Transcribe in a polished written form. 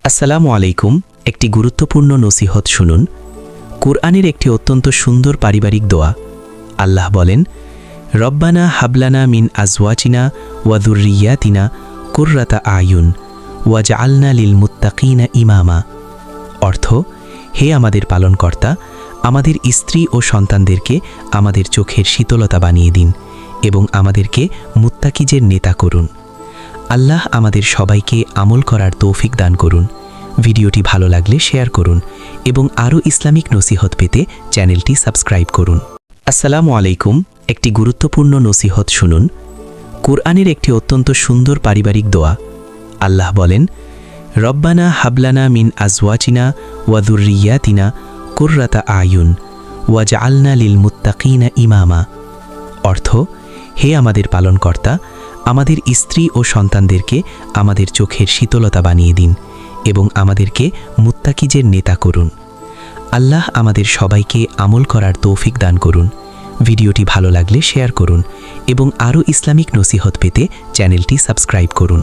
আসসালামু আলাইকুম। একটি গুরুত্বপূর্ণ নসিহত শুনুন। কুরআনের একটি অত্যন্ত সুন্দর পারিবারিক দোয়া। আল্লাহ বলেন, রব্বানা হাবলানা মিন আজওয়াজিনা ওয়া যুররিয়াতিনা কুররাতা আয়ুন ওয়াজআলনা লিল মুত্তাকিনা ইমামা। অর্থ, হে আমাদের পালনকর্তা, আমাদের স্ত্রী ও সন্তানদেরকে আমাদের চোখের শীতলতা বানিয়ে দিন এবং আমাদেরকে মুত্তাকিজের নেতা করুন। আল্লাহ আমাদের সবাইকে আমল করার তৌফিক দান করুন। ভিডিওটি ভালো লাগলে শেয়ার করুন এবং আরও ইসলামিক নসিহত পেতে চ্যানেলটি সাবস্ক্রাইব করুন। আসসালামু আলাইকুম। একটি গুরুত্বপূর্ণ নসিহত শুনুন। কুরআনের একটি অত্যন্ত সুন্দর পারিবারিক দোয়া। আল্লাহ বলেন, রব্বানা হাবলানা মিন আজওয়াজিনা ওয়া যুররিয়াতিনা কুররাতা আয়ুন ওয়াজআলনা লিল মুত্তাকিনা ইমামা। অর্থ, হে আমাদের পালনকর্তা, আমাদের স্ত্রী ও সন্তানদেরকে আমাদের চোখের শীতলতা বানিয়ে দিন এবং আমাদেরকে মুত্তাকিজের নেতা করুন। আল্লাহ আমাদের সবাইকে আমল করার তৌফিক দান করুন। ভিডিওটি ভালো লাগলে শেয়ার করুন এবং আরও ইসলামিক নসিহত পেতে চ্যানেলটি সাবস্ক্রাইব করুন।